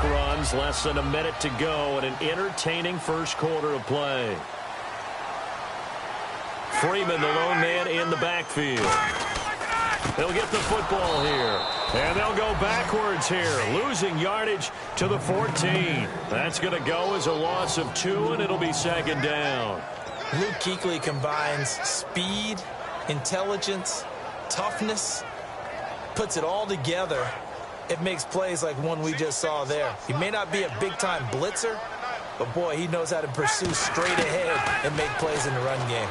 runs, less than a minute to go, and an entertaining first quarter of play. Freeman, the lone man in the backfield. They'll get the football here. And they'll go backwards here, losing yardage to the 14. That's going to go as a loss of 2, and it'll be second down. Luke Kuechly combines speed, intelligence, toughness, puts it all together. It makes plays like one we just saw there. He may not be a big-time blitzer, but, boy, he knows how to pursue straight ahead and make plays in the run game.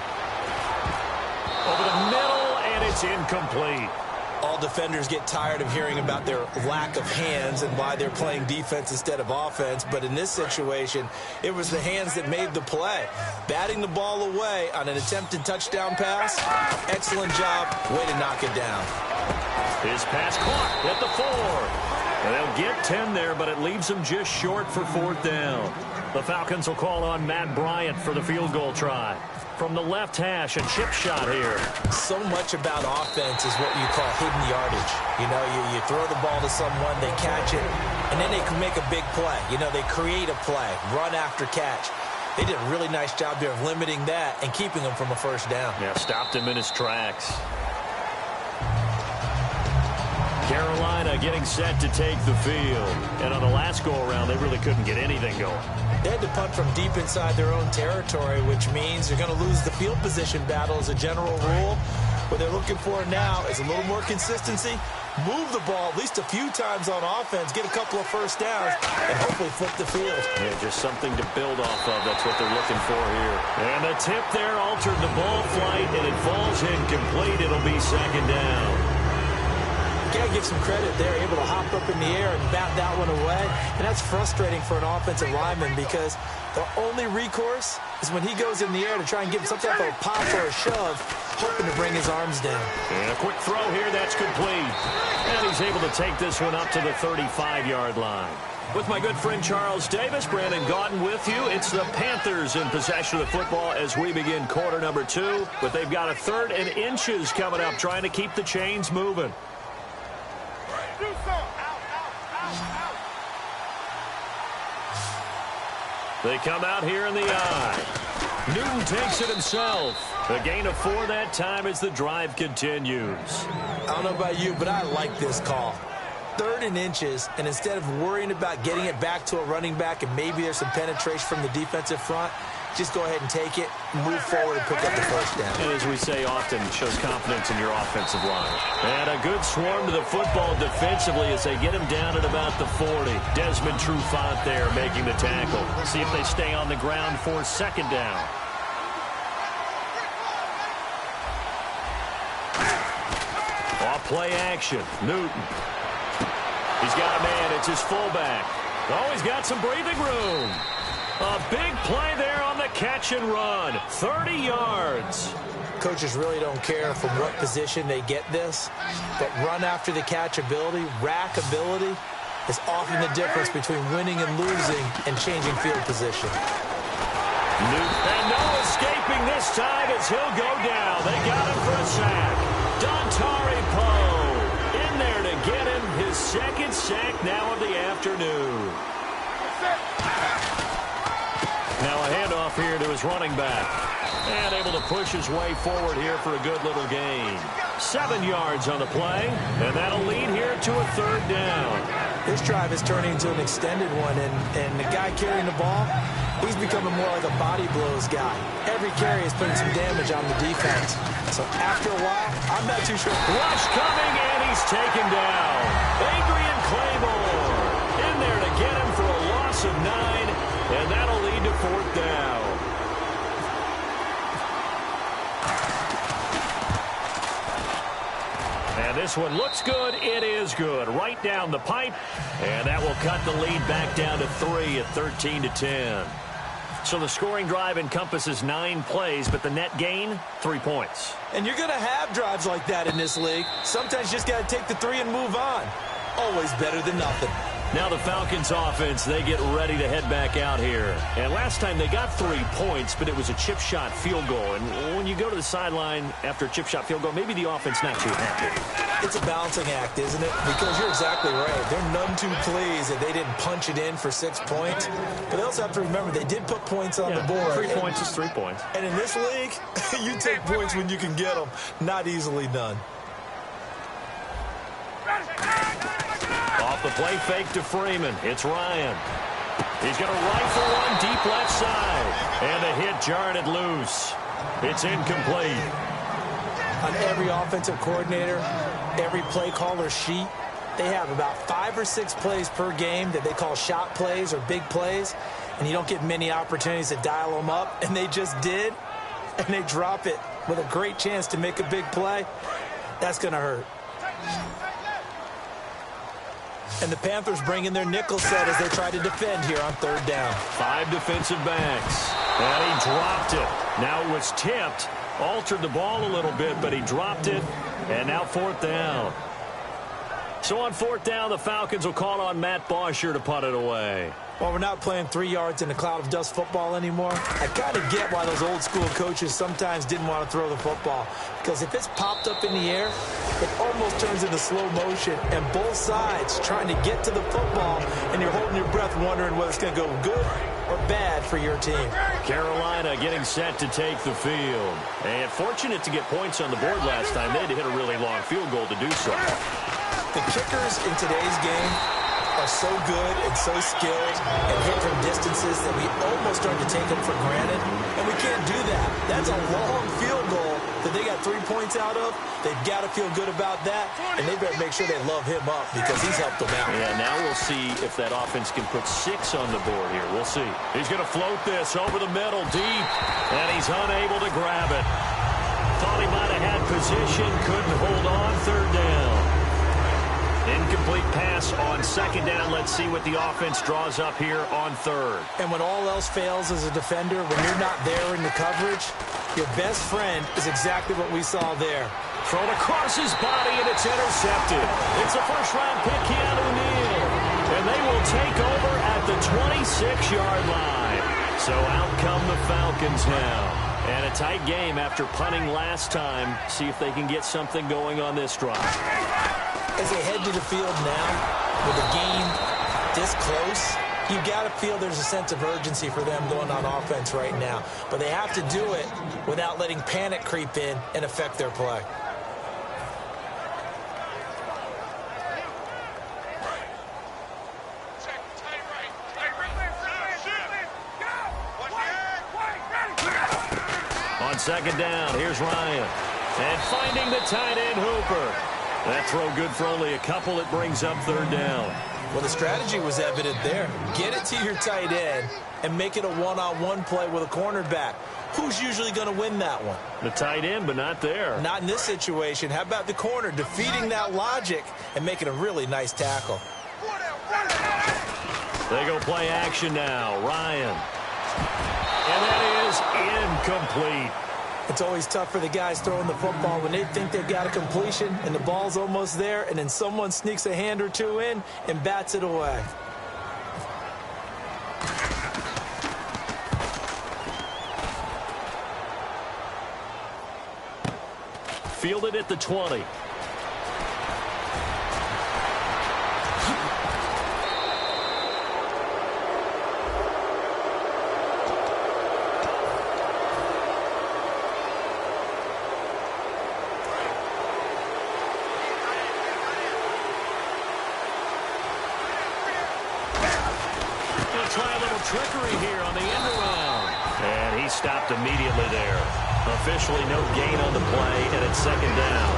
Over the middle, and it's incomplete. All defenders get tired of hearing about their lack of hands and why they're playing defense instead of offense. But in this situation, it was the hands that made the play. Batting the ball away on an attempted touchdown pass. Excellent job. Way to knock it down. His pass caught at the 4. And they'll get 10 there, but it leaves them just short for 4th down. The Falcons will call on Matt Bryant for the field goal try. From the left hash, a chip shot here. So much about offense is what you call hidden yardage. You know, you throw the ball to someone, they catch it, and then they can make a big play. You know, they create a play, run after catch. They did a really nice job there of limiting that and keeping him from a first down. Yeah, stopped him in his tracks. Carolina getting set to take the field. And on the last go-around, they really couldn't get anything going. They had to punt from deep inside their own territory, which means they're going to lose the field position battle as a general rule. What they're looking for now is a little more consistency, move the ball at least a few times on offense, get a couple of first downs, and hopefully flip the field. Yeah, just something to build off of. That's what they're looking for here. And the tip there altered the ball flight, and it falls incomplete. It'll be second down. Got to give some credit there, able to hop up in the air and bat that one away. And that's frustrating for an offensive lineman because the only recourse is when he goes in the air to try and give some type of a pop or a shove, hoping to bring his arms down. And a quick throw here, that's complete. And he's able to take this one up to the 35-yard line. With my good friend Charles Davis, Brandon Gaudin with you. It's the Panthers in possession of the football as we begin quarter number 2. But they've got a 3rd and inches coming up, trying to keep the chains moving. They come out here in the eye. Newton takes it himself. A gain of 4 that time as the drive continues. I don't know about you, but I like this call. 3rd and inches, and instead of worrying about getting it back to a running back and maybe there's some penetration from the defensive front, just go ahead and take it, move forward, and pick up the first down. And as we say often, shows confidence in your offensive line. And a good swarm to the football defensively as they get him down at about the 40. Desmond Trufant there making the tackle. See if they stay on the ground for second down. Off play action. Newton. He's got a man. It's his fullback. Oh, he's got some breathing room. A big play there on the catch and run. 30 yards. Coaches really don't care from what position they get this, but run after the catch ability, rack ability, is often the difference between winning and losing and changing field position. And no escaping this time as he'll go down. They got him for a sack. Dontari Poe in there to get him his 2nd sack now of the afternoon. Now a handoff here to his running back. And able to push his way forward here for a good little gain. 7 yards on the play. And that'll lead here to a 3rd down. This drive is turning into an extended one. And the guy carrying the ball, he's becoming more like a body blows guy. Every carry is putting some damage on the defense. So after a while, I'm not too sure. Rush coming, and he's taken down. Adrian Claymore in there to get him for a loss of 9. And that'll lead to 4th down. And this one looks good. It is good. Right down the pipe. And that will cut the lead back down to 3 at 13-10. So the scoring drive encompasses 9 plays, but the net gain, 3 points. And you're going to have drives like that in this league. Sometimes you just got to take the 3 and move on. Always better than nothing. Now the Falcons offense, they get ready to head back out here. And last time they got 3 points, but it was a chip shot field goal. And when you go to the sideline after a chip shot field goal, maybe the offense not too happy. It's a balancing act, isn't it? Because you're exactly right. They're none too pleased that they didn't punch it in for 6 points. But they also have to remember they did put points on the board. 3 points is 3 points. And in this league, you take points when you can get them. Not easily done. Off the play fake to Freeman. It's Ryan. He's going to rifle one deep left side. And the hit jarred it loose. It's incomplete. On every offensive coordinator, every play caller sheet, they have about 5 or 6 plays per game that they call shot plays or big plays. And you don't get many opportunities to dial them up. And they just did. And they drop it with a great chance to make a big play. That's going to hurt. And the Panthers bring in their nickel set as they try to defend here on 3rd down. 5 defensive backs. And he dropped it. Now it was tipped. Altered the ball a little bit, but he dropped it. And now 4th down. So on 4th down, the Falcons will call on Matt Bosher to punt it away. Well, we're not playing 3 yards in a cloud of dust football anymore. I kind of get why those old school coaches sometimes didn't want to throw the football. Because if it's popped up in the air, it almost turns into slow motion. And both sides trying to get to the football, and you're holding your breath wondering whether it's going to go good or bad for your team. Carolina getting set to take the field. And fortunate to get points on the board last time. They had to hit a really long field goal to do so. The kickers in today's game are so good and so skilled and hit from distances that we almost start to take them for granted. And we can't do that. That's a long field goal that they got 3 points out of. They've got to feel good about that, and they better make sure they love him up because he's helped them out. Yeah, now we'll see if that offense can put 6 on the board here. We'll see. He's going to float this over the middle deep, and he's unable to grab it. Thought he might have had position, couldn't hold on. 3rd down. Incomplete pass on 2nd down. Let's see what the offense draws up here on 3rd. And when all else fails as a defender, when you're not there in the coverage, your best friend is exactly what we saw there. Thrown across his body, and it's intercepted. It's a first-round pick, Keanu Neal. And they will take over at the 26-yard line. So out come the Falcons now. And a tight game after punting last time. See if they can get something going on this drive. As they head to the field now, with the game this close, you've got to feel there's a sense of urgency for them going on offense right now. But they have to do it without letting panic creep in and affect their play. On 2nd down, here's Ryan. And finding the tight end, Hooper. That throw good for only a couple. It brings up 3rd down. Well, the strategy was evident there. Get it to your tight end and make it a one-on-one play with a cornerback. Who's usually going to win that one? The tight end, but not there. Not in this situation. How about the corner defeating that logic and making a really nice tackle? They go play action now. Ryan. And that is incomplete. It's always tough for the guys throwing the football when they think they've got a completion and the ball's almost there, and then someone sneaks a hand or two in and bats it away. Fielded at the 20. Try a little trickery here on the end around. And he stopped immediately there. Officially no gain on the play, and it's 2nd down.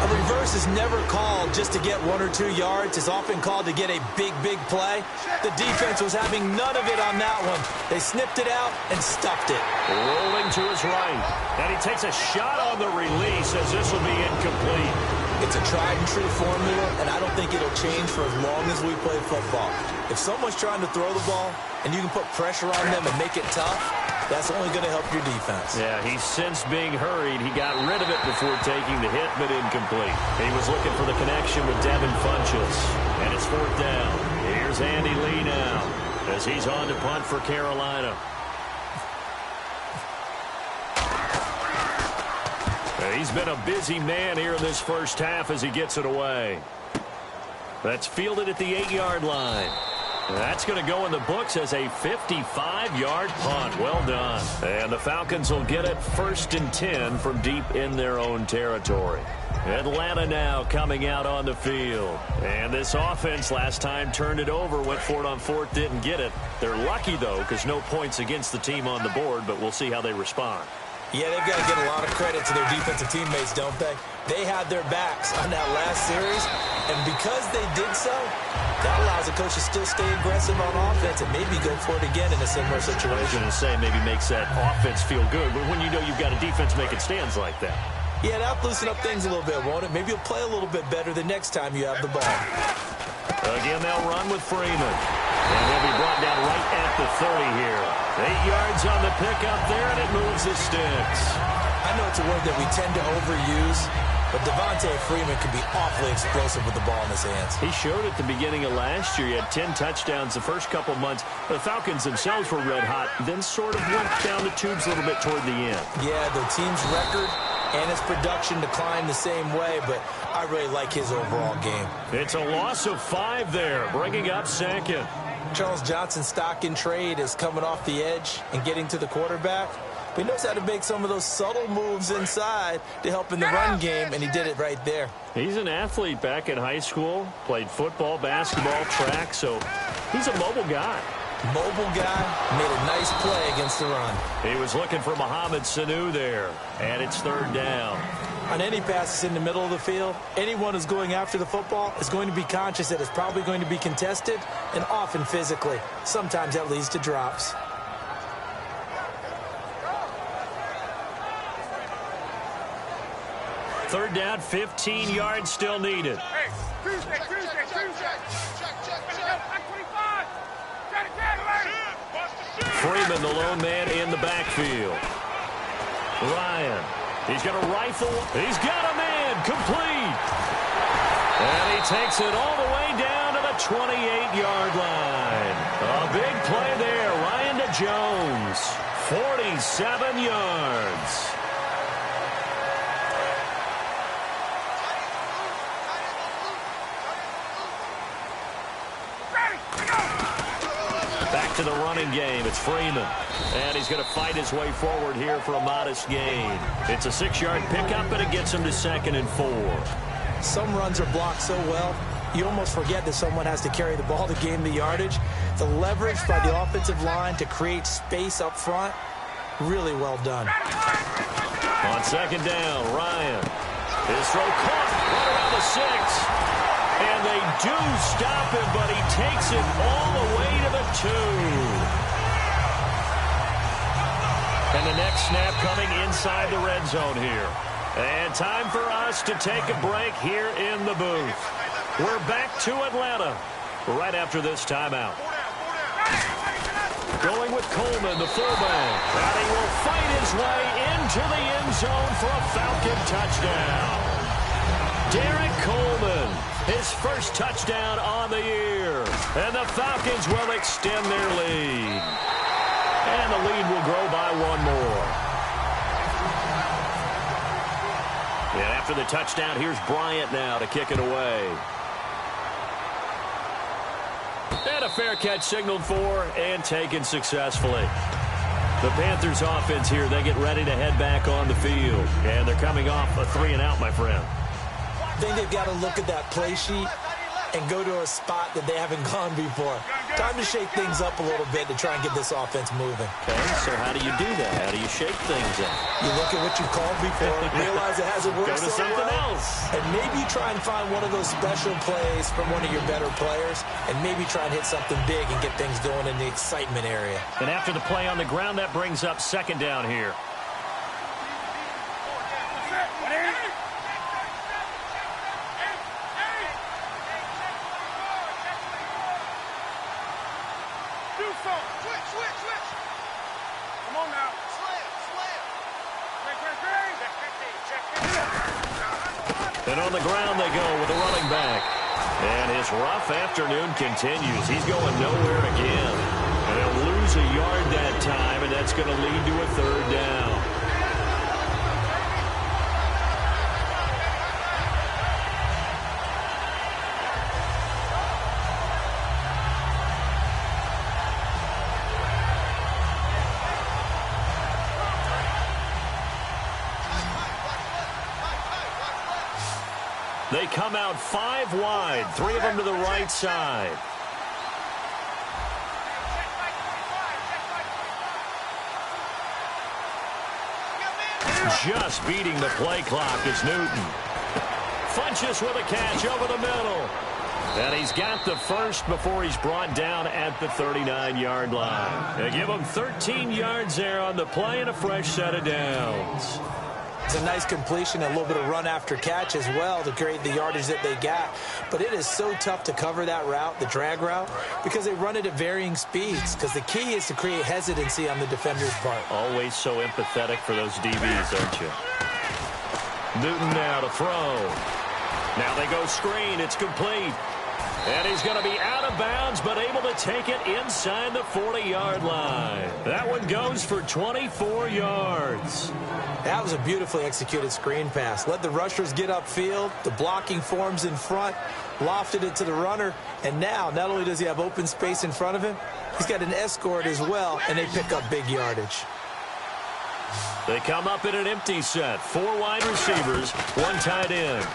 A reverse is never called just to get 1 or 2 yards. It's often called to get a big, big play. The defense was having none of it on that one. They snipped it out and stuffed it. Rolling to his right. And he takes a shot on the release as this will be incomplete. It's a tried-and-true formula, and I don't think it'll change for as long as we play football. If someone's trying to throw the ball and you can put pressure on them and make it tough, that's only going to help your defense. Yeah, he's since being hurried. He got rid of it before taking the hit, but incomplete. He was looking for the connection with Devin Funchess. And it's 4th down. Here's Andy Lee now as he's on to punt for Carolina. He's been a busy man here in this first half as he gets it away. That's fielded at the 8-yard line. That's going to go in the books as a 55-yard punt. Well done. And the Falcons will get it 1st and 10 from deep in their own territory. Atlanta now coming out on the field. And this offense last time turned it over, went for it on 4th, didn't get it. They're lucky, though, because no points against the team on the board, but we'll see how they respond. Yeah, they've got to get a lot of credit to their defensive teammates, don't they? They had their backs on that last series, and because they did so, that allows the coach to still stay aggressive on offense and maybe go for it again in a similar situation. I was going to say maybe makes that offense feel good, but when you know you've got a defense making stands like that. Yeah, that'll loosen up things a little bit, won't it? Maybe you'll play a little bit better the next time you have the ball. Again, they'll run with Freeman. And he'll be brought down right at the 30 here. 8 yards on the pickup there, and it moves the sticks. I know it's a word that we tend to overuse, but Devontae Freeman can be awfully explosive with the ball in his hands. He showed at the beginning of last year. He had 10 touchdowns the first couple months. The Falcons themselves were red hot, then sort of went down the tubes a little bit toward the end. Yeah, the team's record and his production declined the same way, but I really like his overall game. It's a loss of 5 there, bringing up 2nd. Charles Johnson's stock in trade is coming off the edge and getting to the quarterback. But he knows how to make some of those subtle moves inside to help in the run game, and he did it right there. He's an athlete back in high school, played football, basketball, track, so he's a mobile guy. Mobile guy, made a nice play against the run. He was looking for Mohamed Sanu there, and it's 3rd down. On any passes in the middle of the field, anyone who's going after the football is going to be conscious that it's probably going to be contested and often physically. Sometimes that leads to drops. Third down, 15 yards still needed. Hey, Tuesday. Freeman, the lone man in the backfield. Ryan, he's got a rifle. He's got a man, complete. And he takes it all the way down to the 28-yard line. A big play there. Ryan to Jones. 47 yards. Back to the running game. It's Freeman. And he's going to fight his way forward here for a modest gain. It's a 6-yard pickup, and it gets him to 2nd and 4. Some runs are blocked so well, you almost forget that someone has to carry the ball to gain the yardage. The leverage by the offensive line to create space up front, really well done. On 2nd down, Ryan. His throw caught right around the 6. And they do stop him, but he takes it all the way to the 2. And the next snap coming inside the red zone here. And time for us to take a break here in the booth. We're back to Atlanta right after this timeout. Going with Coleman, the fullback. And he will fight his way into the end zone for a Falcon touchdown. Derek Coleman, his first touchdown on the year. And the Falcons will extend their lead. And the lead will grow by 1 more. And after the touchdown, here's Bryant now to kick it away. And a fair catch signaled for and taken successfully. The Panthers offense here, they get ready to head back on the field. And they're coming off a 3-and-out, my friend. I think they've got to look at that play sheet and go to a spot that they haven't gone before. Time to shake things up a little bit to try and get this offense moving. Okay, so how do you do that? How do you shake things up? You look at what you've called before, realize it hasn't worked Go to something else. and maybe try and find one of those special plays from one of your better players, and maybe try and hit something big and get things going in the excitement area. And after the play on the ground, that brings up 2nd down here. And on the ground they go with the running back. And his This rough afternoon continues. He's going nowhere again. And they'll lose a yard that time, and that's going to lead to a third down. They come out 5 wide, 3 of them to the right side. Just beating the play clock is Newton. Funches with a catch over the middle. And he's got the first before he's brought down at the 39-yard line. They give him 13 yards there on the play and a fresh set of downs. It's a nice completion, a little bit of run after catch as well to create the yardage that they got. But it is so tough to cover that route, the drag route, because they run it at varying speeds. Because the key is to create hesitancy on the defender's part. Always so empathetic for those DBs, aren't you? Newton now to throw. Now they go screen. It's complete. And he's going to be out of bounds, but able to take it inside the 40-yard line. That one goes for 24 yards. That was a beautifully executed screen pass. Let the rushers get upfield. The blocking forms in front. Lofted it to the runner. And now, not only does he have open space in front of him, he's got an escort as well, and they pick up big yardage. They come up in an empty set. 4 wide receivers, 1 tight end.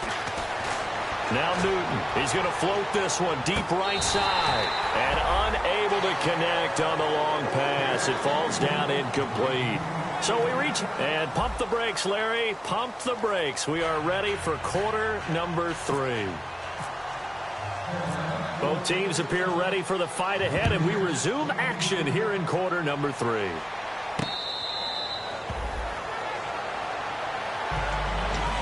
Now Newton, he's going to float this one deep right side. And unable to connect on the long pass. It falls down incomplete. So we reach and pump the brakes, Larry. Pump the brakes. We are ready for quarter number 3. Both teams appear ready for the fight ahead, and we resume action here in quarter number 3.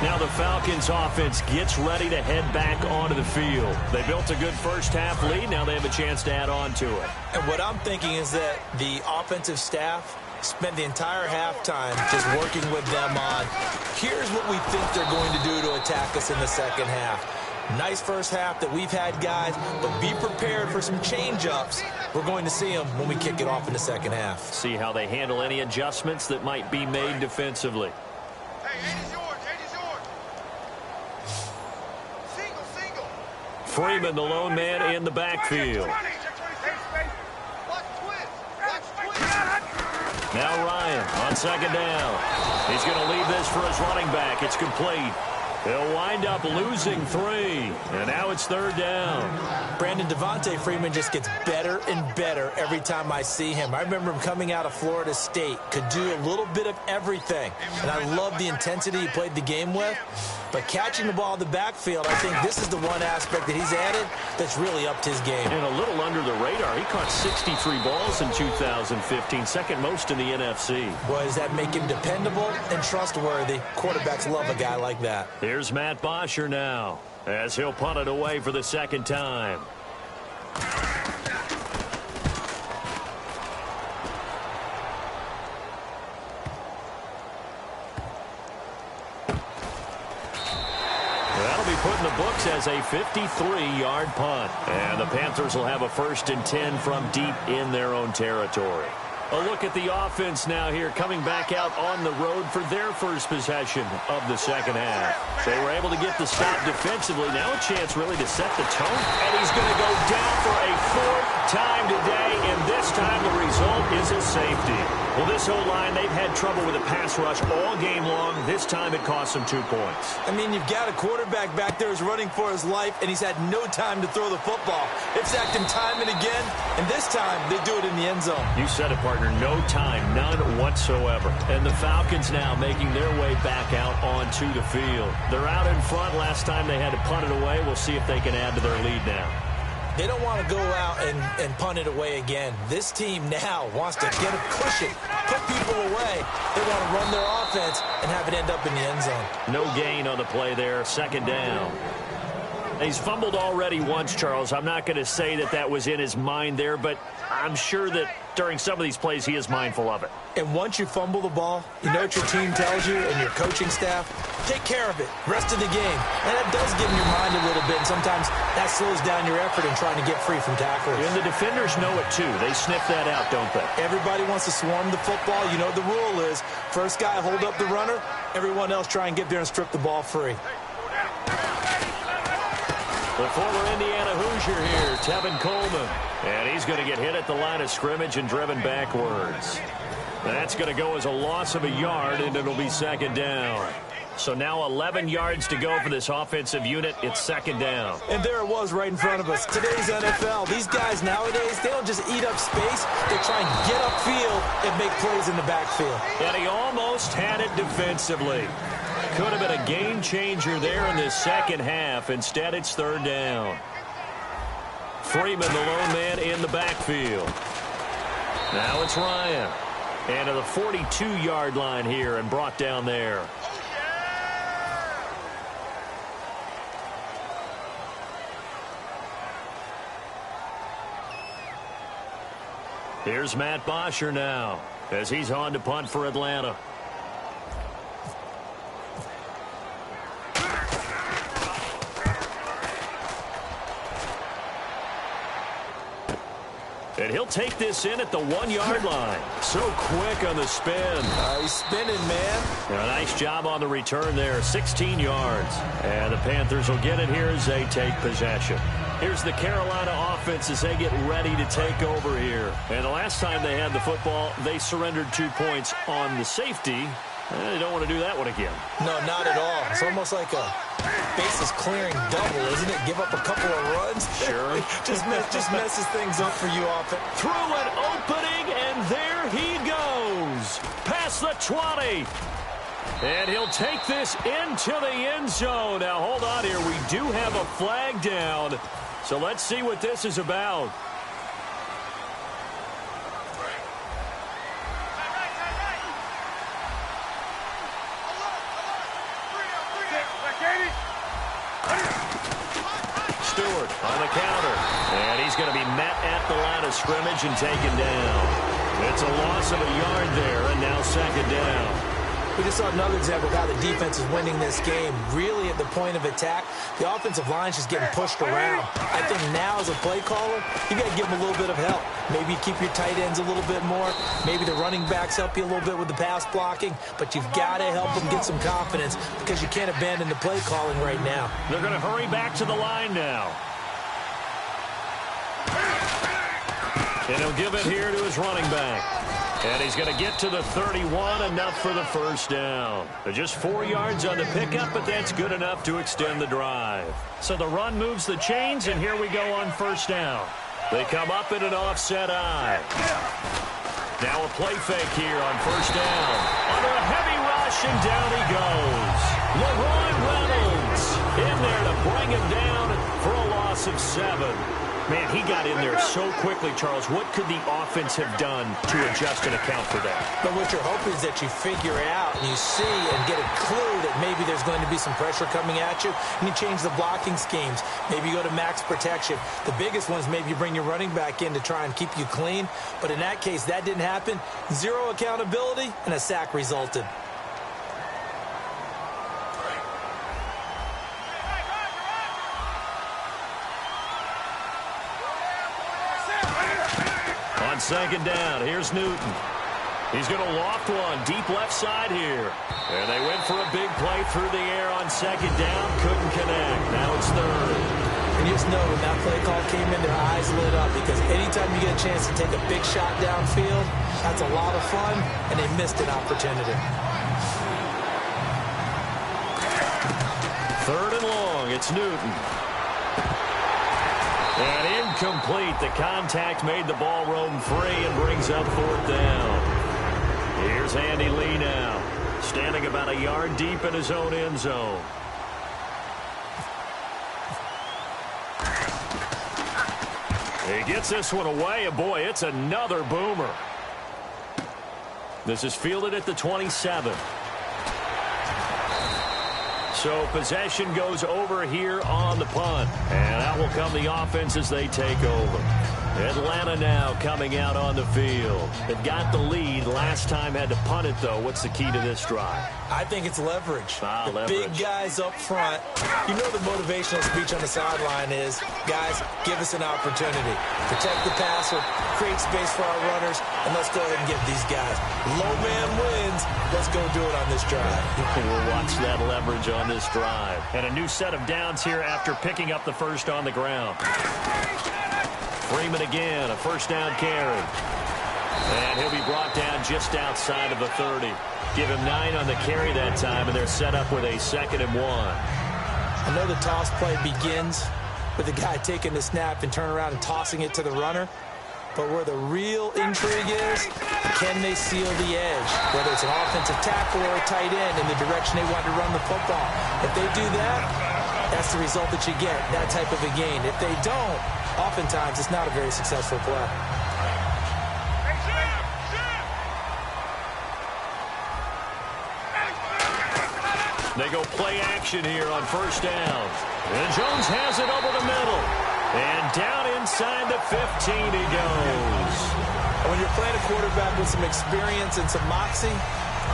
Now the Falcons offense gets ready to head back onto the field. They built a good first half lead. Now they have a chance to add on to it. And what I'm thinking is that the offensive staff spent the entire halftime just working with them on, here's what we think they're going to do to attack us in the second half. Nice first half that we've had, guys, but be prepared for some change-ups. We're going to see them when we kick it off in the second half. See how they handle any adjustments that might be made defensively. Freeman, the lone man in the backfield. Now Ryan on second down. He's going to leave this for his running back. It's complete. They'll wind up losing 3. And now it's third down. Brandon, Devontae Freeman just gets better and better every time I see him. I remember him coming out of Florida State. Could do a little bit of everything. And I love the intensity he played the game with. But catching the ball in the backfield, I think this is the one aspect that he's added that's really upped his game. And a little under the radar. He caught 63 balls in 2015, second most in the NFC. Boy, does that make him dependable and trustworthy. Quarterbacks love a guy like that. Here's Matt Bosher now, as he'll punt it away for the second time. That'll be put in the books as a 53-yard punt. And the Panthers will have a 1st and 10 from deep in their own territory. A look at the offense now here, coming back out on the road for their first possession of the second half. They were able to get the stop defensively. Now a chance really to set the tone. And he's going to go down for a 4th time today, and this time the result is a safety. Well, this whole line, they've had trouble with a pass rush all game long. This time it cost them 2 points. I mean, you've got a quarterback back there who's running for his life, and he's had no time to throw the football. They've sacked him time and again, and this time they do it in the end zone. You said it, partner. No time, none whatsoever. And the Falcons now making their way back out onto the field. They're out in front. Last time they had to punt it away. We'll see if they can add to their lead now. They don't want to go out and punt it away again. This team now wants to get a cushion, put people away. They want to run their offense and have it end up in the end zone. No gain on the play there, second down. He's fumbled already once, Charles. I'm not going to say that was in his mind there, but I'm sure that during some of these plays, he is mindful of it. And once you fumble the ball, you know what your team tells you and your coaching staff? Take care of it. Rest of the game. And that does get in your mind a little bit, and sometimes that slows down your effort in trying to get free from tacklers. And the defenders know it, too. They sniff that out, don't they? Everybody wants to swarm the football. You know what the rule is. First guy hold up the runner. Everyone else try and get there and strip the ball free. The former Indiana Hoosier here, Tevin Coleman. And he's going to get hit at the line of scrimmage and driven backwards. That's going to go as a loss of a yard, and it'll be second down. So now 11 yards to go for this offensive unit. It's second down. And there it was right in front of us. Today's NFL, these guys nowadays, they don't just eat up space. They try and get upfield and make plays in the backfield. And he almost had it defensively. Could have been a game changer there in this second half. Instead, it's third down. Freeman, the lone man, in the backfield. Now it's Ryan. And to the 42-yard line here and brought down there. Here's Matt Bosher now as he's on to punt for Atlanta. And he'll take this in at the 1-yard line. So quick on the spin. He's spinning, man. A nice job on the return there. 16 yards. And the Panthers will get it here as they take possession. Here's the Carolina offense as they get ready to take over here. And the last time they had the football, they surrendered 2 points on the safety. They don't want to do that one again. No, not at all. It's almost like a bases clearing double, isn't it? Give up a couple of runs. Sure. just messes things up for you often. Through an opening, and there he goes. Past the 20. And he'll take this into the end zone. Now, hold on here. We do have a flag down. So let's see what this is about. Stewart on the counter. And he's going to be met at the line of scrimmage and taken down. It's a loss of a yard there, and now second down. We just saw another example of how the defense is winning this game. Really at the point of attack, the offensive line's just getting pushed around. I think now as a play caller, you got to give them a little bit of help. Maybe keep your tight ends a little bit more. Maybe the running backs help you a little bit with the pass blocking. But you've got to help them get some confidence because you can't abandon the play calling right now. They're going to hurry back to the line now. And he'll give it here to his running back. And he's going to get to the 31, enough for the first down. Just 4 yards on the pickup, but that's good enough to extend the drive. So the run moves the chains, and here we go on first down. They come up in an offset eye. Now a play fake here on first down. Under a heavy rush, and down he goes. Leroy Reynolds in there to bring him down for a loss of 7. Man, he got in there so quickly, Charles. What could the offense have done to adjust and account for that? But what you're hoping is that you figure out and you see and get a clue that maybe there's going to be some pressure coming at you, and you change the blocking schemes. Maybe you go to max protection. The biggest one is maybe you bring your running back in to try and keep you clean. But in that case, that didn't happen. Zero accountability, and a sack resulted. Second down. Here's Newton. He's going to loft one deep left side here. And they went for a big play through the air on second down. Couldn't connect. Now it's third. And you just know when that play call came in, their eyes lit up because anytime you get a chance to take a big shot downfield, that's a lot of fun, and they missed an opportunity. Third and long. It's Newton. And incomplete. The contact made the ball roam free and brings up fourth down. Here's Andy Lee now, standing about a yard deep in his own end zone. He gets this one away, and boy, it's another boomer. This is fielded at the 27. So possession goes over here on the punt. And out will come the offense as they take over. Atlanta now coming out on the field. They've got the lead. Last time had to punt it, though. What's the key to this drive? I think it's leverage. The Leverage. big guys up front. You know the motivational speech on the sideline is, guys, give us an opportunity. Protect the passer, create space for our runners, and let's go ahead and get these guys. Low man wins. Let's go do it on this drive. We'll watch that leverage on this drive. And a new set of downs here after picking up the first on the ground. Freeman again, a first down carry. And he'll be brought down just outside of the 30. Give him 9 on the carry that time, and they're set up with a 2nd and 1. I know the toss play begins with the guy taking the snap and turning around and tossing it to the runner. But where the real intrigue is, can they seal the edge? Whether it's an offensive tackle or a tight end in the direction they want to run the football. If they do that, that's the result that you get, that type of a gain. If they don't, oftentimes it's not a very successful play. They go play action here on first down. And Jones has it over the middle. And down inside the 15 he goes. When you're playing a quarterback with some experience and some moxie,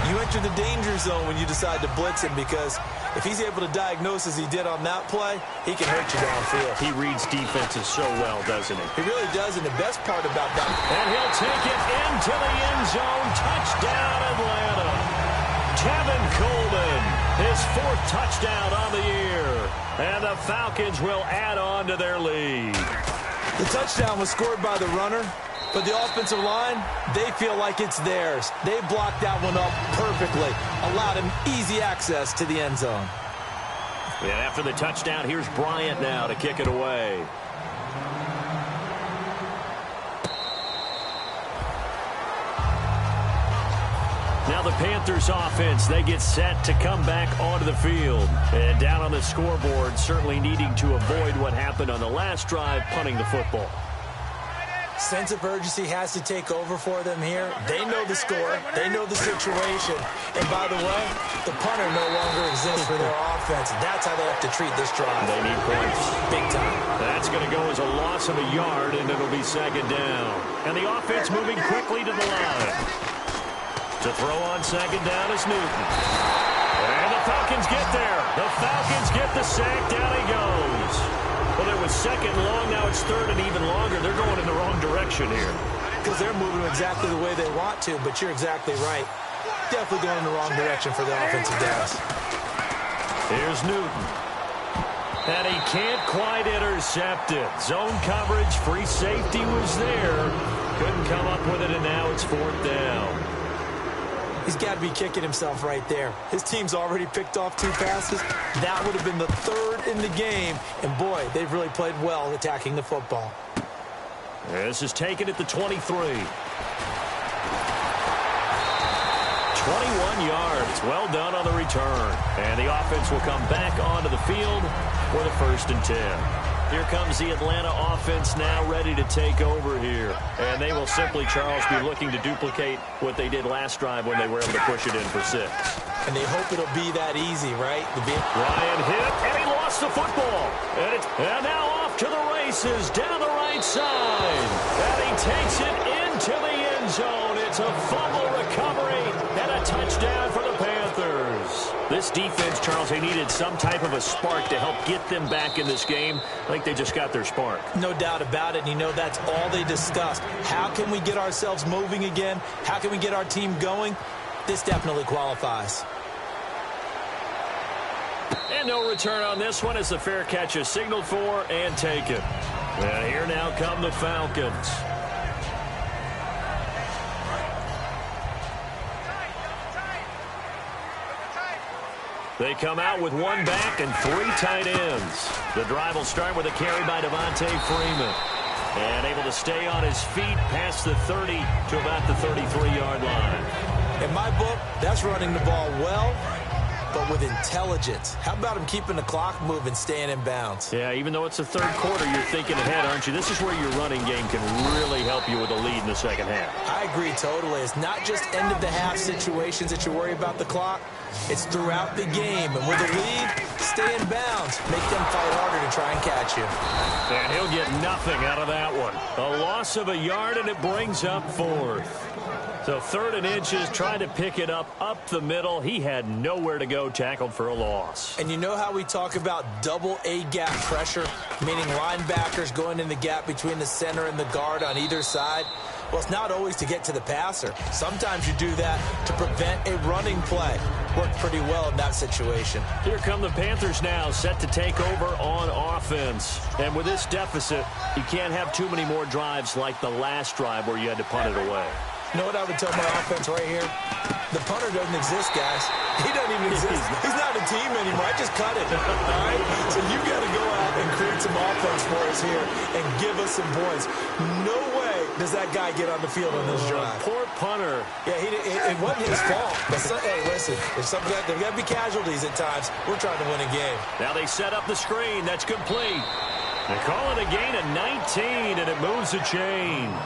you enter the danger zone when you decide to blitz him, because if he's able to diagnose as he did on that play, he can hurt you downfield. He reads defenses so well, doesn't he? He really does, and the best part about that. And he'll take it into the end zone. Touchdown, Atlanta. Tevin Coleman, his 4th touchdown on the year. And the Falcons will add on to their lead. The touchdown was scored by the runner, but the offensive line, they feel like it's theirs. They blocked that one up perfectly, allowed him easy access to the end zone. And after the touchdown, here's Bryant now to kick it away. Now the Panthers offense, they get set to come back onto the field. And down on the scoreboard, certainly needing to avoid what happened on the last drive, punting the football. Sense of urgency has to take over for them here. They know the score. They know the situation. And by the way, the punter no longer exists for their offense. That's how they have to treat this drive. They need points. Big time. That's going to go as a loss of a yard, and it'll be 2nd down. And the offense moving quickly to the line. To throw on 2nd down is Newton. And the Falcons get there. The Falcons get the sack. Down he goes. Well, it was 2nd long. Now it's 3rd and even longer. They're going in the wrong direction here. Because they're moving exactly the way they want to, but you're exactly right. Definitely going in the wrong direction for the offensive guys. Here's Newton. And he can't quite intercept it. Zone coverage, free safety was there. Couldn't come up with it, and now it's 4th down. He's got to be kicking himself right there. His team's already picked off 2 passes. That would have been the 3rd in the game. And, boy, they've really played well attacking the football. This is taken at the 23. 21 yards. Well done on the return. And the offense will come back onto the field for the 1st and 10. Here comes the Atlanta offense now ready to take over here. And they will simply, Charles, be looking to duplicate what they did last drive when they were able to push it in for 6. And they hope it'll be that easy, right? Ryan hit, and he lost the football. And now off to the races down the right side. And he takes it into the end zone. It's a fumble recovery and a touchdown for the Panthers. This defense, Charles, they needed some type of a spark to help get them back in this game. I think they just got their spark. No doubt about it. And you know that's all they discussed. How can we get ourselves moving again? How can we get our team going? This definitely qualifies. And no return on this one as the fair catch is signaled for and taken. And here now come the Falcons. They come out with 1 back and 3 tight ends. The drive will start with a carry by Devontae Freeman. And able to stay on his feet past the 30 to about the 33-yard line. In my book, that's running the ball well, but with intelligence. How about him keeping the clock moving, staying in bounds? Yeah, even though it's the 3rd quarter, you're thinking ahead, aren't you? This is where your running game can really help you with a lead in the 2nd half. I agree totally. It's not just end-of-the-half situations that you worry about the clock. It's throughout the game. And with a lead, Stay in bounds. Make them fight harder to try and catch you. And he'll get nothing out of that one. A loss of a yard, and it brings up 4th. So 3rd and inches, trying to pick it up the middle. He had nowhere to go, tackled for a loss. And you know how we talk about double A-gap pressure, meaning linebackers going in the gap between the center and the guard on either side? Well, it's not always to get to the passer. Sometimes you do that to prevent a running play. Worked pretty well in that situation. Here come the Panthers now, set to take over on offense. And with this deficit, you can't have too many more drives like the last drive where you had to punt it away. You know what I would tell my offense right here? The punter doesn't exist, guys. He doesn't even exist. He's not a team anymore. I just cut it. All right? So you got to go out and create some offense for us here and give us some points. No way does that guy get on the field on this drive. Poor punter. Yeah, it wasn't his fault. But hey, listen, there's got to be casualties at times. We're trying to win a game. Now they set up the screen. That's complete. They call it a gain of 19, and it moves the chains.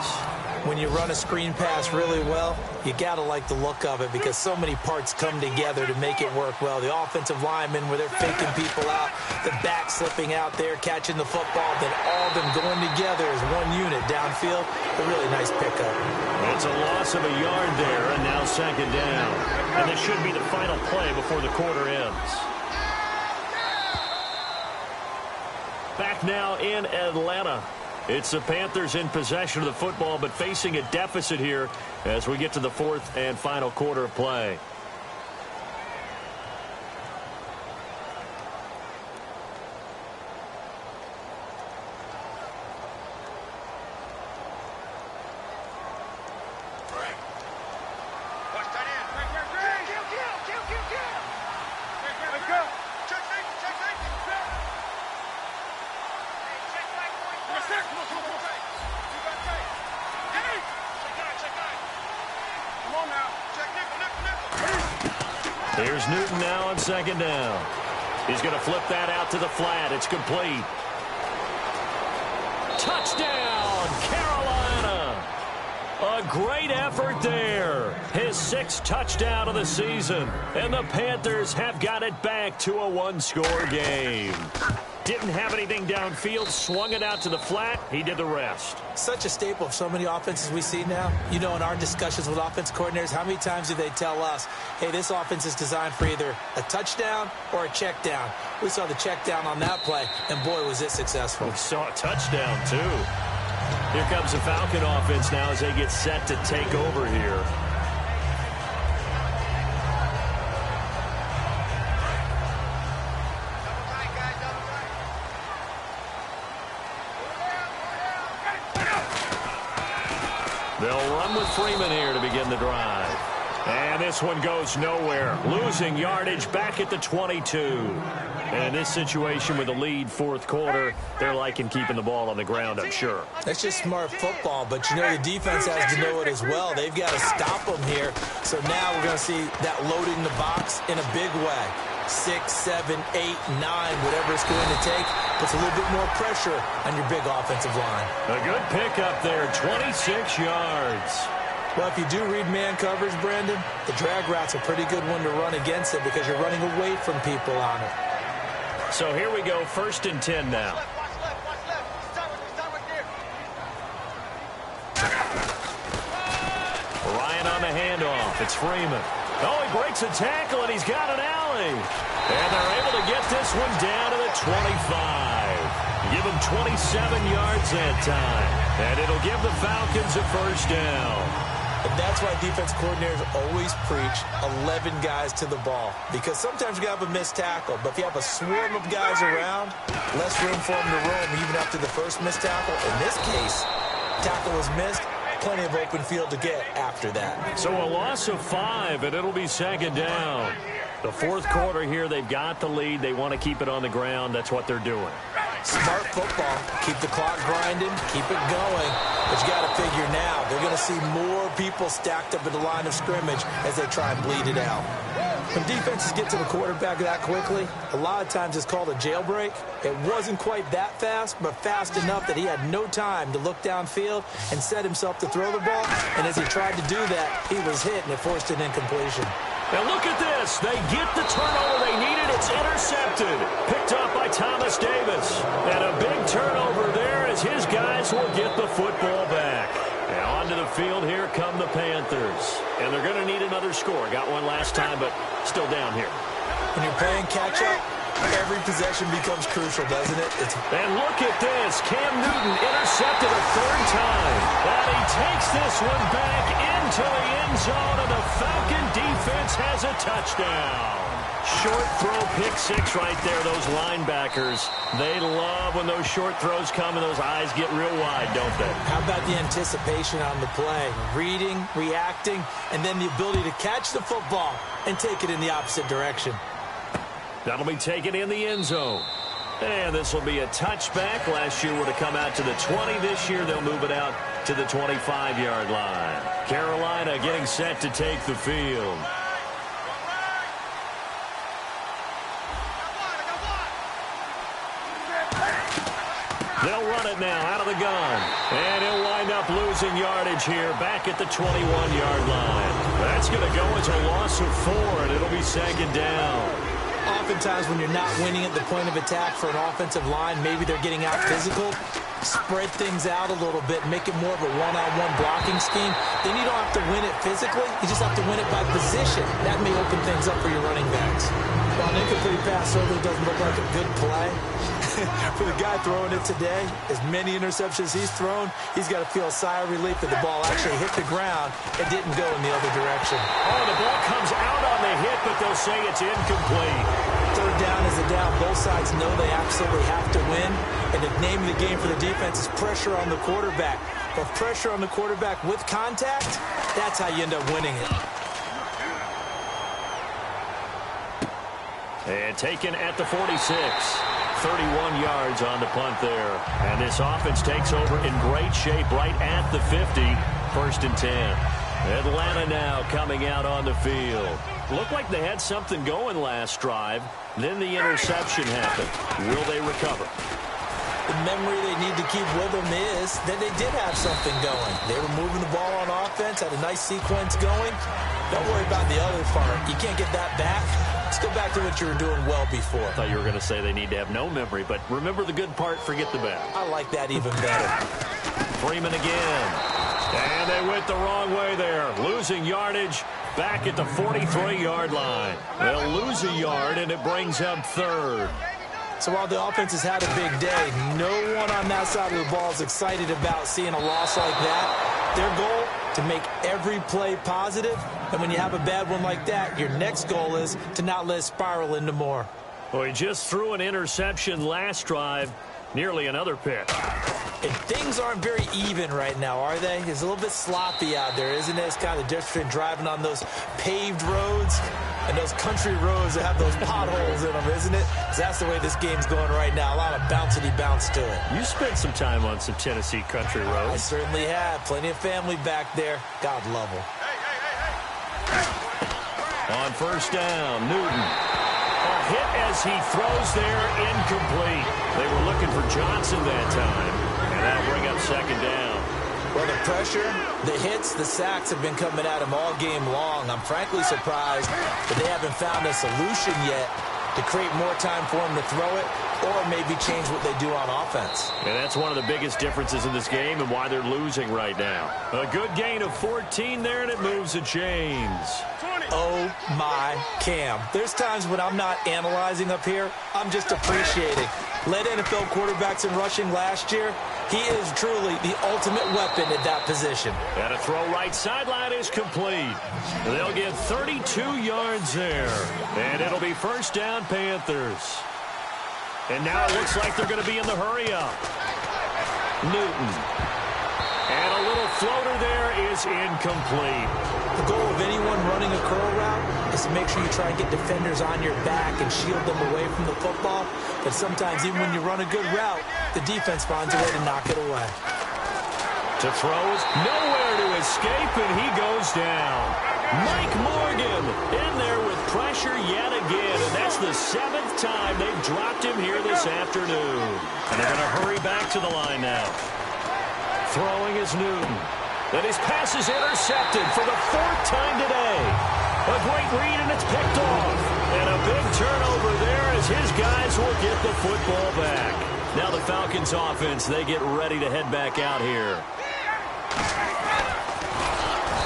When you run a screen pass really well, you got to like the look of it because so many parts come together to make it work well. The offensive linemen, where they're faking people out, the back slipping out there, catching the football, then all of them going together as one unit downfield. A really nice pickup. It's a loss of a yard there, and now 2nd down. And this should be the final play before the quarter ends. Back now in Atlanta. It's the Panthers in possession of the football, but facing a deficit here as we get to the 4th and final quarter of play. Here's Newton now on 2nd down. He's going to flip that out to the flat. It's complete. Touchdown, Carolina. A great effort there. His 6th touchdown of the season. And the Panthers have got it back to a 1-score game. Didn't have anything downfield, swung it out to the flat. He did the rest. Such a staple of so many offenses we see now. You know, in our discussions with offense coordinators, how many times do they tell us, hey, this offense is designed for either a touchdown or a check down? We saw the check down on that play, and boy, was it successful. We saw a touchdown, too. Here comes the Falcon offense now as they get set to take over here. They'll run with Freeman here to begin the drive. And this one goes nowhere. Losing yardage back at the 22. And in this situation with the lead 4th quarter, they're liking keeping the ball on the ground, I'm sure. That's just smart football, but you know the defense has to know it as well. They've got to stop them here. So now we're going to see that loading the box in a big way. 6, 7, 8, 9, whatever it's going to take, puts a little bit more pressure on your big offensive line. A good pickup there, 26 yards. Well, if you do read man coverage, Brandon, the drag route's a pretty good one to run against it because you're running away from people on it. So here we go, 1st and 10 now. Ryan on the handoff. It's Freeman. Oh, he breaks a tackle, and he's got an alley. And they're able to get this one down to the 25. Give him 27 yards that time. And it'll give the Falcons a 1st down. And that's why defense coordinators always preach 11 guys to the ball. Because sometimes you have a missed tackle. But if you have a swarm of guys around, less room for them to roam even after the first missed tackle. In this case, tackle was missed. Plenty of open field to get after that. So a loss of 5, and it'll be 2nd down. The 4th quarter here, they've got the lead. They want to keep it on the ground. That's what they're doing. Smart football. Keep the clock grinding. Keep it going. But you got to figure now, they're going to see more people stacked up at the line of scrimmage as they try and bleed it out. When defenses get to the quarterback that quickly, a lot of times it's called a jailbreak. It wasn't quite that fast, but fast enough that he had no time to look downfield and set himself to throw the ball. And as he tried to do that, he was hit, and it forced an incompletion. And look at this. They get the turnover they needed. It's intercepted. Picked up by Thomas Davis. And a big turnover there as his guys will get the football back. And onto the field, here come the Panthers. And they're going to need another score. Got one last time, but still down here. When you're playing catch-up, every possession becomes crucial, doesn't it? And look at this. Cam Newton intercepted a third time. And he takes this one back into the end zone, and the Falcon defense has a touchdown. Short throw, pick six right there. Those linebackers, they love when those short throws come and those eyes get real wide, don't they? How about the anticipation on the play? Reading, reacting, and then the ability to catch the football and take it in the opposite direction. That'll be taken in the end zone. And this will be a touchback. Last year would have come out to the 20. This year they'll move it out to the 25-yard line. Carolina getting set to take the field. They'll run it now out of the gun. And he'll wind up losing yardage here back at the 21-yard line. That's going to go as a loss of 4, and it'll be second down. Oftentimes when you're not winning at the point of attack for an offensive line, maybe they're getting out physical, spread things out a little bit, make it more of a one-on-one blocking scheme. Then you don't have to win it physically. You just have to win it by position. That may open things up for your running backs. While an incomplete pass certainly doesn't look like a good play, for the guy throwing it today, as many interceptions he's thrown, he's got to feel a sigh of relief that the ball actually hit the ground and didn't go in the other direction. Oh, the ball comes out on the hit, but they'll say it's incomplete. Third down is a down. Both sides know they absolutely have to win. And the name of the game for the defense is pressure on the quarterback. But pressure on the quarterback with contact, that's how you end up winning it. And taken at the 46. 31 yards on the punt there. And this offense takes over in great shape right at the 50. 1st and 10. Atlanta now coming out on the field. Looked like they had something going last drive. Then the interception happened. Will they recover? The memory they need to keep with them is that they did have something going. They were moving the ball on offense, had a nice sequence going. Don't worry about the other part. You can't get that back. Let's go back to what you were doing well before. I thought you were going to say they need to have no memory, but remember the good part, forget the bad. I like that even better. Freeman again. And they went the wrong way there. Losing yardage back at the 43-yard line. They'll lose a yard, and it brings up 3rd. So while the offense has had a big day, no one on that side of the ball is excited about seeing a loss like that. Their goal, to make every play positive. And when you have a bad one like that, your next goal is to not let it spiral into more. Well, he just threw an interception last drive, nearly another pick. And things aren't very even right now, are they? It's a little bit sloppy out there, isn't it? It's kind of different between driving on those paved roads and those country roads that have those potholes in them, isn't it? 'Cause that's the way this game's going right now. A lot of bouncy bounce to it. You spent some time on some Tennessee country roads. I certainly have. Plenty of family back there. God love them. On 1st down, Newton. A hit as he throws there, incomplete. They were looking for Johnson that time. And that'll bring up 2nd down. Well, the pressure, the hits, the sacks have been coming at him all game long. I'm frankly surprised that they haven't found a solution yet to create more time for him to throw it or maybe change what they do on offense. And that's one of the biggest differences in this game and why they're losing right now. A good gain of 14 there, and it moves the chains. Oh, my Cam. There's times when I'm not analyzing up here. I'm just appreciating. Led NFL quarterbacks in rushing last year. He is truly the ultimate weapon at that position. And a throw right sideline is complete. They'll get 32 yards there. And it'll be 1st down, Panthers. And now it looks like they're going to be in the hurry-up. Newton. And a little floater there is incomplete. The goal of anyone running a curl route is to make sure you try and get defenders on your back and shield them away from the football. But sometimes even when you run a good route, the defense finds a way to knock it away. To throw is nowhere to escape, and he goes down. Mike Morgan in there with pressure yet again, and that's the 7th time they've dropped him here this afternoon. And they're going to hurry back to the line now. Throwing is Newton. And his pass is intercepted for the 4th time today. A great read, and it's picked off. And a big turnover there as his guys will get the football back. Now the Falcons offense, they get ready to head back out here.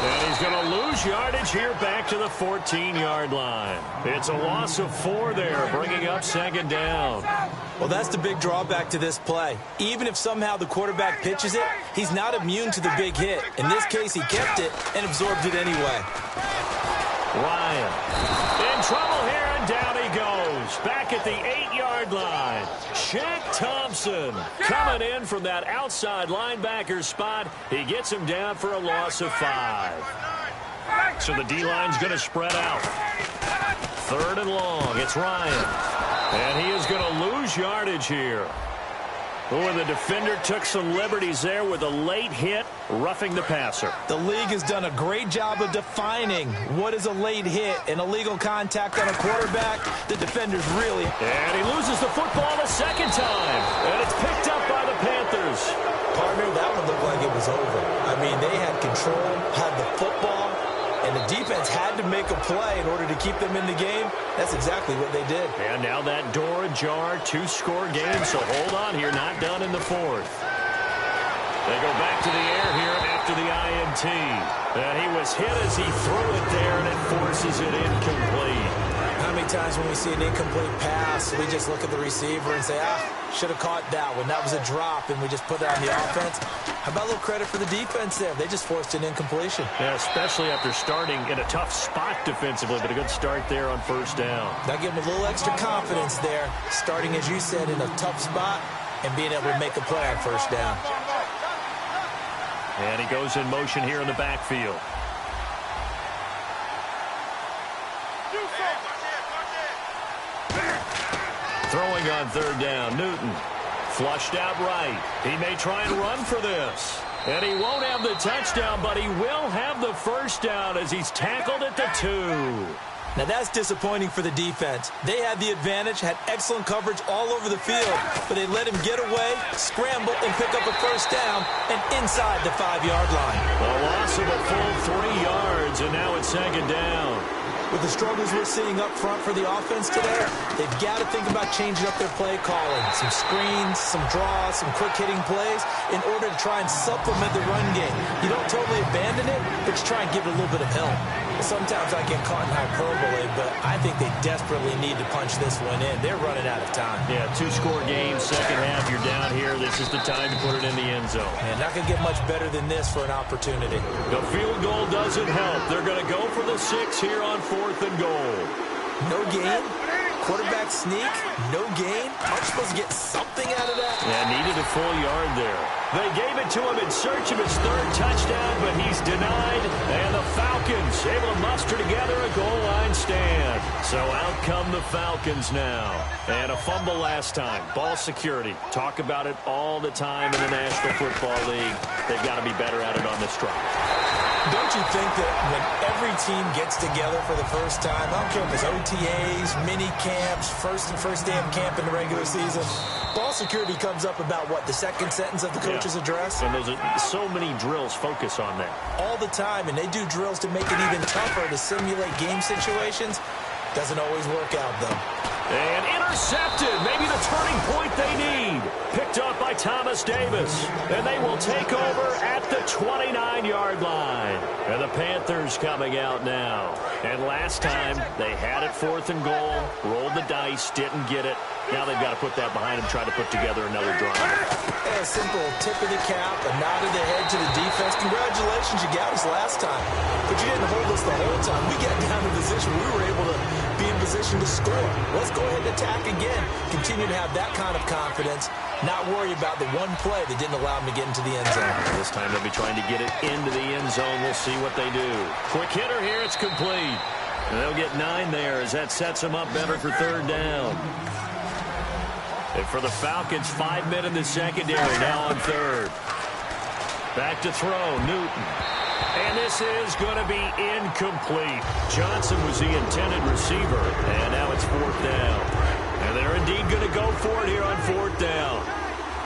And he's going to lose yardage here back to the 14-yard line. It's a loss of 4 there, bringing up second down. Well, that's the big drawback to this play. Even if somehow the quarterback pitches it, he's not immune to the big hit. In this case, he kept it and absorbed it anyway. Ryan in trouble here, and down he goes. Back at the 8-yard line. Shaq Thompson coming in from that outside linebacker spot. He gets him down for a loss of 5. So the D-line's going to spread out. 3rd and long. It's Ryan. And he is going to lose yardage here. Oh, and the defender took some liberties there with a late hit, roughing the passer. The league has done a great job of defining what is a late hit. An illegal contact on a quarterback, the defender's really... And he loses the football a second time. And it's picked up by the Panthers. Partner, that one looked like it was over. I mean, they had control, had the football, and the defense had to make a play in order to keep them in the game. That's exactly what they did. And now that door ajar, 2-score game, so hold on here, not done in the 4th. They go back to the air here after the INT. And he was hit as he threw it there, and it forces it incomplete. How many times when we see an incomplete pass, we just look at the receiver and say, should have caught that one. That was a drop, and we just put it on the offense. How about a little credit for the defense there? They just forced an incompletion. Yeah, especially after starting in a tough spot defensively, but a good start there on 1st down. That gave them a little extra confidence there, starting, as you said, in a tough spot and being able to make a play on 1st down. And he goes in motion here in the backfield. Throwing on 3rd down, Newton. Flushed out right. He may try and run for this. And he won't have the touchdown, but he will have the 1st down as he's tackled at the 2. Now that's disappointing for the defense. They had the advantage, had excellent coverage all over the field, but they let him get away, scramble, and pick up a 1st down, and inside the 5-yard line. A loss of a full 3 yards, and now it's 2nd down. With the struggles we're seeing up front for the offense today, they've got to think about changing up their play calling. Some screens, some draws, some quick-hitting plays in order to try and supplement the run game. You don't totally abandon it, but you try and give it a little bit of help. Sometimes I get caught in hyperbole, but I think they desperately need to punch this one in. They're running out of time. Yeah, 2-score game, second half, you're down here. This is the time to put it in the end zone. Man, not going to get much better than this for an opportunity. The field goal doesn't help. They're going to go for the 6 here on 4th and goal. No gain. Quarterback sneak. No gain. Aren't you supposed to get something out of that? Yeah, needed a full yard there. They gave it to him in search of his 3rd touchdown, but he's denied. And the Falcons able to muster together a goal line stand. So out come the Falcons now. And a fumble last time. Ball security. Talk about it all the time in the National Football League. They've got to be better at it on this drive. Don't you think that when every team gets together for the first time, I don't care if it's OTAs, mini camps, first day of camp in the regular season, ball security comes up about, what, the 2nd sentence of the coach's address? And those are so many drills focus on that. All the time, and they do drills to make it even tougher to simulate game situations. Doesn't always work out, though. And intercepted. Maybe the turning point they need. Picked up by Thomas Davis. And they will take over at the 29-yard line. And the Panthers coming out now. And last time, they had it 4th and goal. Rolled the dice, didn't get it. Now they've got to put that behind them, try to put together another drive. A simple tip of the cap, a nod of the head to the defense. Congratulations, you got us last time. But you didn't hold us the whole time. We got down in position. We were able to be in position to score. Let's go ahead and attack again. Continue to have that kind of confidence. Not worry about the one play that didn't allow them to get into the end zone. This time they'll be trying to get it into the end zone. We'll see what they do. Quick hitter here. It's complete. And they'll get 9 there as that sets them up better for 3rd down. And for the Falcons, 5 men in the secondary now on 3rd. Back to throw, Newton. And this is going to be incomplete. Johnson was the intended receiver, and now it's 4th down. And they're indeed going to go for it here on 4th down.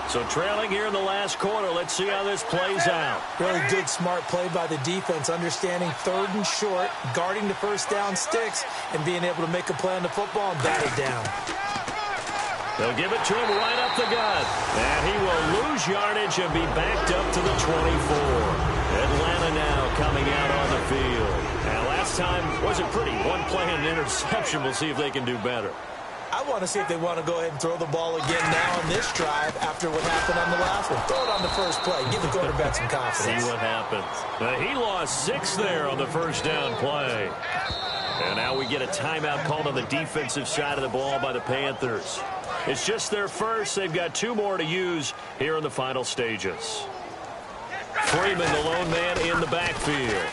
So trailing here in the last quarter. Let's see how this plays out. Really good, smart play by the defense, understanding third and short, guarding the first down sticks, and being able to make a play on the football and bat it down. They'll give it to him right up the gut. And he will lose yardage and be backed up to the 24. Atlanta now coming out on the field. And last time wasn't pretty. One play and an interception. We'll see if they can do better. I want to see if they want to go ahead and throw the ball again now on this drive after what happened on the last one. Throw it on the first play. Give the quarterback some confidence. See what happens. He lost 6 there on the first down play. And now we get a timeout called on the defensive side of the ball by the Panthers. It's just their first. They've got 2 more to use here in the final stages. Freeman, the lone man in the backfield.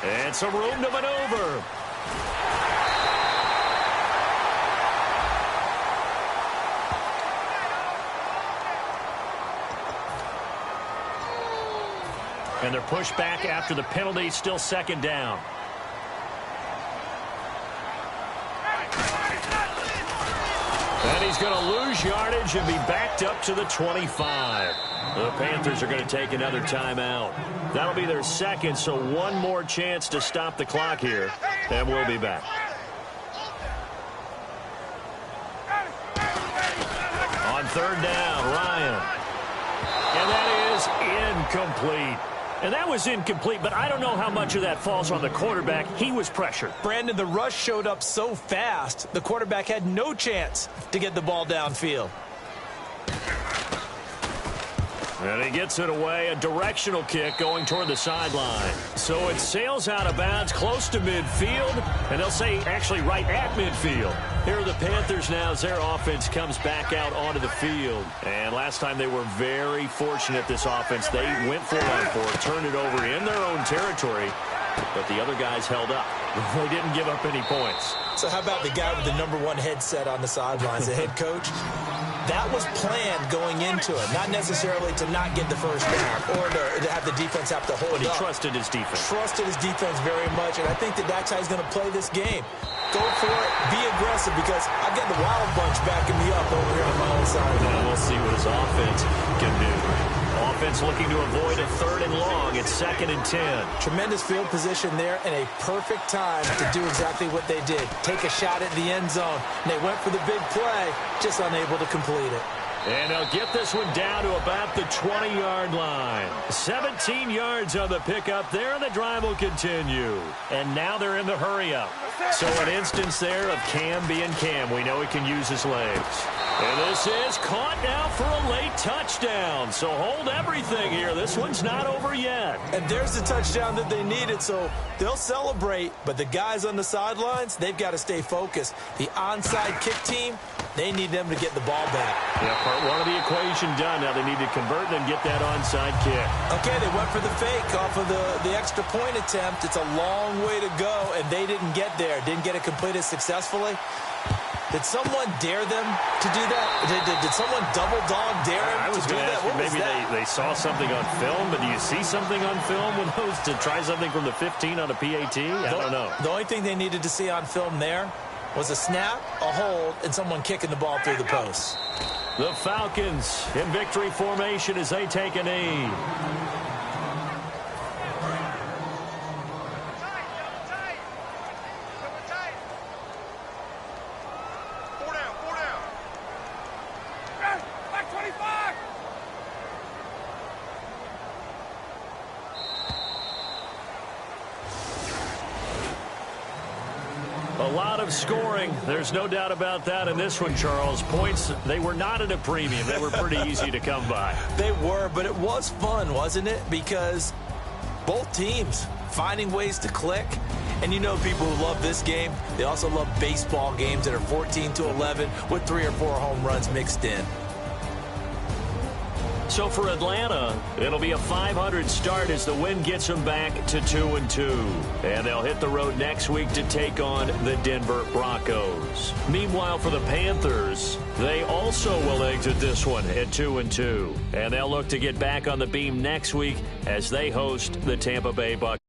And some room to maneuver. And they're pushed back after the penalty. Still second down. And he's going to lose yardage and be backed up to the 25. The Panthers are going to take another timeout. That'll be their second, so one more chance to stop the clock here. And we'll be back. On third down, Ryan. And that is incomplete. And that was incomplete, but I don't know how much of that falls on the quarterback. He was pressured. Brandon, the rush showed up so fast, the quarterback had no chance to get the ball downfield. And he gets it away, a directional kick going toward the sideline. So it sails out of bounds close to midfield, and they'll say actually right at midfield. Here are the Panthers now as their offense comes back out onto the field. And last time they were very fortunate, this offense. They went 4-on-4, turned it over in their own territory, but the other guys held up. They didn't give up any points. So how about the guy with the #1 headset on the sidelines, the head coach? That was planned going into it, not necessarily to not get the first down or to have the defense have to hold up. But he trusted his defense. Trusted his defense very much, and I think that's how he's going to play this game. Go for it, be aggressive, because I've got the Wild Bunch backing me up over here on my own side. And we'll see what his offense can do. Offense looking to avoid a 3rd and long. It's 2nd and 10. Tremendous field position there and a perfect time to do exactly what they did. Take a shot at the end zone. And they went for the big play, just unable to complete it. And they'll get this one down to about the 20-yard line. 17 yards on the pickup there, and the drive will continue. And now they're in the hurry-up. So an instance there of Cam being Cam. We know he can use his legs. And this is caught now for a late touchdown. So hold everything here. This one's not over yet. And there's the touchdown that they needed, so they'll celebrate. But the guys on the sidelines, they've got to stay focused. The onside kick team, they need them to get the ball back. Yeah, part 1 of the equation done. Now they need to convert and get that onside kick. Okay, they went for the fake off of the extra point attempt. It's a long way to go, and they didn't get there. Didn't get it completed successfully. Did someone dare them to do that? Did someone double-dog dare them to do that? Maybe they saw something on film, but do you see something on film with those to try something from the 15 on a PAT? I don't know. The only thing they needed to see on film there was a snap, a hold, and someone kicking the ball through the post. The Falcons in victory formation as they take a knee. A lot of scoring. There's no doubt about that in this one, Charles. Points, they were not at a premium. They were pretty easy to come by. They were, but it was fun, wasn't it? Because both teams finding ways to click. And you know people who love this game, they also love baseball games that are 14-11 with 3 or 4 home runs mixed in. So for Atlanta, it'll be a .500 start as the win gets them back to 2-2. And they'll hit the road next week to take on the Denver Broncos. Meanwhile, for the Panthers, they also will exit this one at 2-2. And they'll look to get back on the beam next week as they host the Tampa Bay Buccaneers.